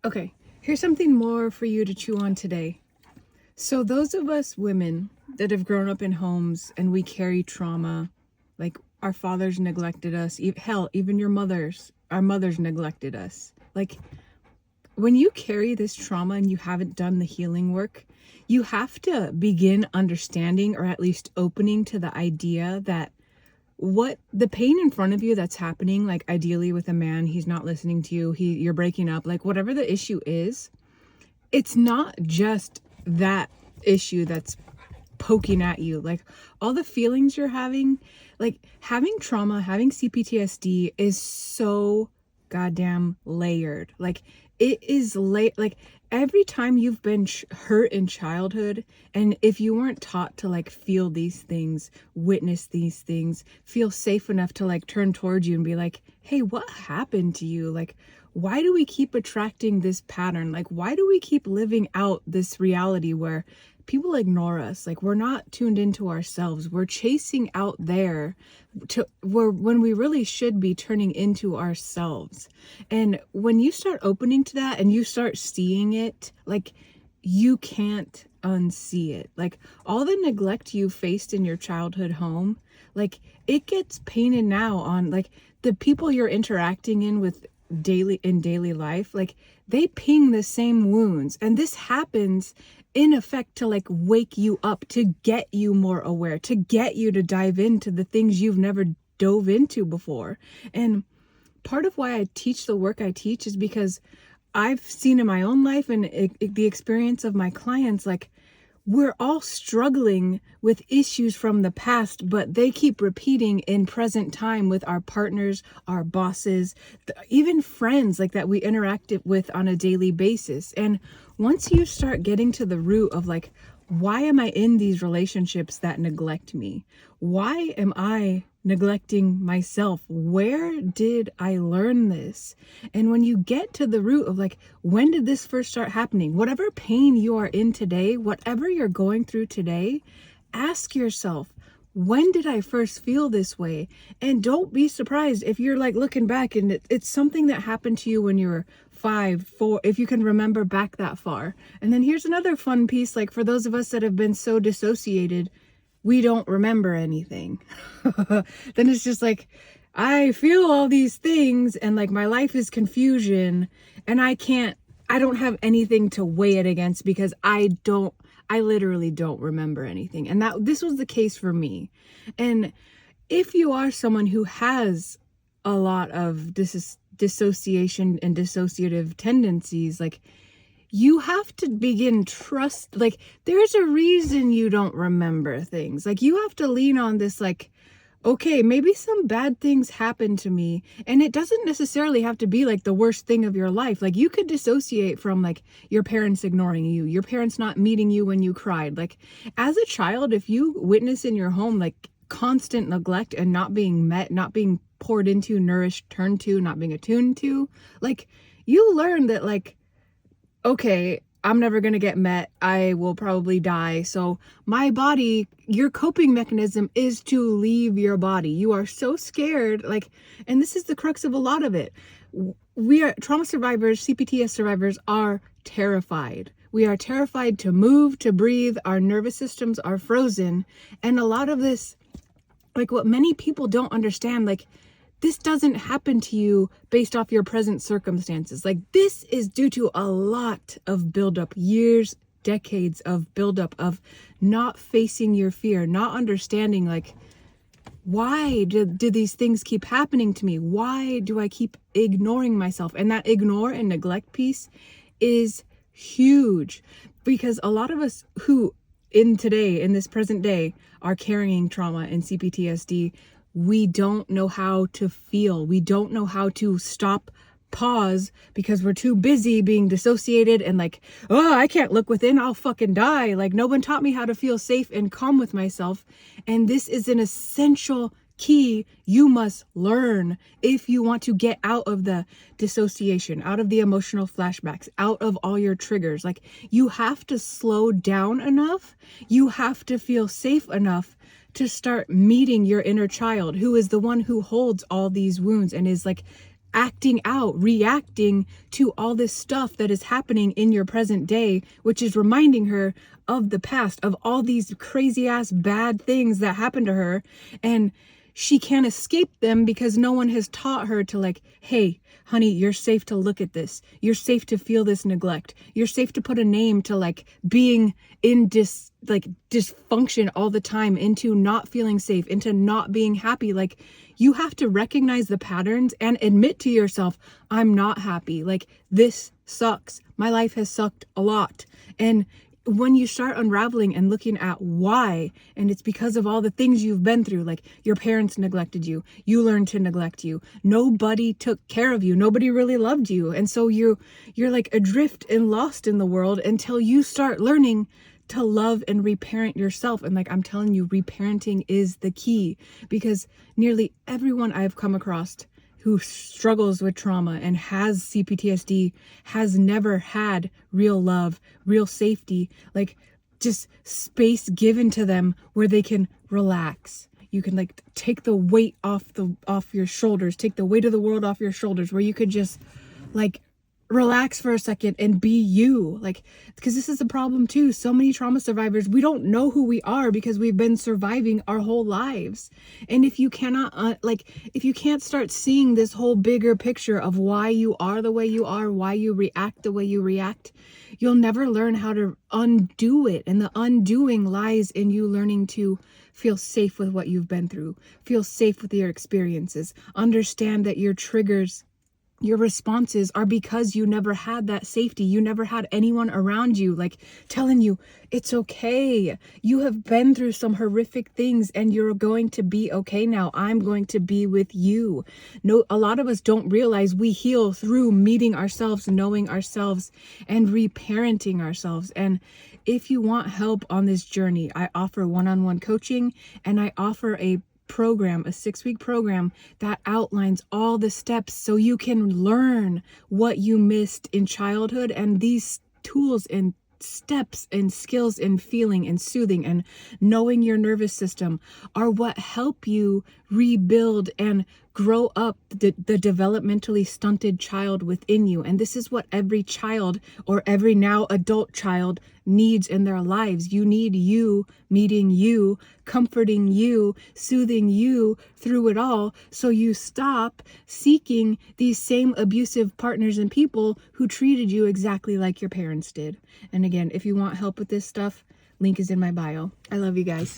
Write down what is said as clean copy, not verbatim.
Okay, here's something more for you to chew on today. So those of us women that have grown up in homes and we carry trauma, like our fathers neglected us, hell, even our mothers neglected us. Like when you carry this trauma and you haven't done the healing work, you have to begin understanding, or at least opening to the idea that what the pain in front of you that's happening, like ideally with a man, he's not listening to you, you're breaking up, like whatever the issue is, it's not just that issue that's poking at you. Like all the feelings you're having, like having trauma, having CPTSD is so goddamn layered. Like it is like every time you've been hurt in childhood, and if you weren't taught to like feel these things, witness these things, feel safe enough to like turn towards you and be like, hey, what happened to you? Like, why do we keep attracting this pattern? Like, why do we keep living out this reality where people ignore us? Like, we're not tuned into ourselves. We're chasing out there to when we really should be turning into ourselves. And when you start opening to that and you start seeing it, like you can't unsee it. Like all the neglect you faced in your childhood home, like it gets painted now on like the people you're interacting with daily life. Like they ping the same wounds, and this happens in effect to like wake you up, to get you more aware, to get you to dive into the things you've never dove into before. And part of why I teach the work I teach is because I've seen in my own life and the experience of my clients, like we're all struggling with issues from the past, but they keep repeating in present time with our partners, our bosses, even friends like that we interact with on a daily basis. And once you start getting to the root of like, why am I in these relationships that neglect me? Why am I neglecting myself? Where did I learn this? And when you get to the root of like, when did this first start happening? Whatever pain you are in today, whatever you're going through today, ask yourself, when did I first feel this way? And don't be surprised if you're like looking back and it's something that happened to you when you were 5, 4, if you can remember back that far. And then here's another fun piece, like for those of us that have been so dissociated, we don't remember anything. Then it's just like, I feel all these things and like my life is confusion and I don't have anything to weigh it against because I literally don't remember anything. And this was the case for me. And if you are someone who has a lot of dissociation and dissociative tendencies, like you have to begin trust, like there's a reason you don't remember things. Like you have to lean on this, like, okay, maybe some bad things happened to me, and it doesn't necessarily have to be like the worst thing of your life. Like you could dissociate from like your parents ignoring you, your parents not meeting you when you cried. Like as a child, if you witness in your home like constant neglect and not being met, not being poured into, nourished, turned to, not being attuned to, like you learn that like, okay, I'm never going to get met. I will probably die. So my body, your coping mechanism is to leave your body. You are so scared. Like, and this is the crux of a lot of it. We are trauma survivors, CPTS survivors are terrified. We are terrified to move, to breathe. Our nervous systems are frozen. And a lot of this, like what many people don't understand, like this doesn't happen to you based off your present circumstances. Like this is due to a lot of buildup, years, decades of buildup of not facing your fear, not understanding like, why do these things keep happening to me? Why do I keep ignoring myself? And that ignore and neglect piece is huge because a lot of us who in this present day are carrying trauma and CPTSD, we don't know how to feel. We don't know how to stop, pause, because we're too busy being dissociated and like, oh, I can't look within, I'll fucking die. Like no one taught me how to feel safe and calm with myself. And this is an essential key you must learn if you want to get out of the dissociation, out of the emotional flashbacks, out of all your triggers. Like you have to slow down enough. You have to feel safe enough to start meeting your inner child, who is the one who holds all these wounds and is like acting out, reacting to all this stuff that is happening in your present day, which is reminding her of the past, of all these crazy ass bad things that happened to her. And she can't escape them because no one has taught her to, like, hey, honey, you're safe to look at this. You're safe to feel this neglect. You're safe to put a name to, like, being in dysfunction all the time, into not feeling safe, into not being happy. Like, you have to recognize the patterns and admit to yourself, I'm not happy. Like, this sucks. My life has sucked a lot. And when you start unraveling and looking at why, and it's because of all the things you've been through, like your parents neglected you, you learned to neglect you, nobody took care of you, nobody really loved you, and so you're like adrift and lost in the world until you start learning to love and reparent yourself. And like, I'm telling you, reparenting is the key, because nearly everyone I've come across who struggles with trauma and has CPTSD has never had real love, real safety, like just space given to them where they can relax. You can like take the weight off your shoulders, take the weight of the world off your shoulders, where you could just like relax for a second and be you. Like, because this is a problem too. So many trauma survivors, we don't know who we are because we've been surviving our whole lives. And if you cannot if you can't start seeing this whole bigger picture of why you are the way you are, why you react the way you react, you'll never learn how to undo it. And the undoing lies in you learning to feel safe with what you've been through, feel safe with your experiences, understand that your triggers, your responses are because you never had that safety. You never had anyone around you like telling you it's okay. You have been through some horrific things and you're going to be okay now. I'm going to be with you. No, a lot of us don't realize we heal through meeting ourselves, knowing ourselves, and reparenting ourselves. And if you want help on this journey, I offer one-on-one coaching, and I offer a 6-week program that outlines all the steps so you can learn what you missed in childhood. And these tools and steps and skills in feeling and soothing and knowing your nervous system are what help you rebuild and grow up the developmentally stunted child within you. And this is what every child, or every now adult child, needs in their lives. You need you meeting you, comforting you, soothing you through it all, so you stop seeking these same abusive partners and people who treated you exactly like your parents did. And again, if you want help with this stuff, link is in my bio. I love you guys.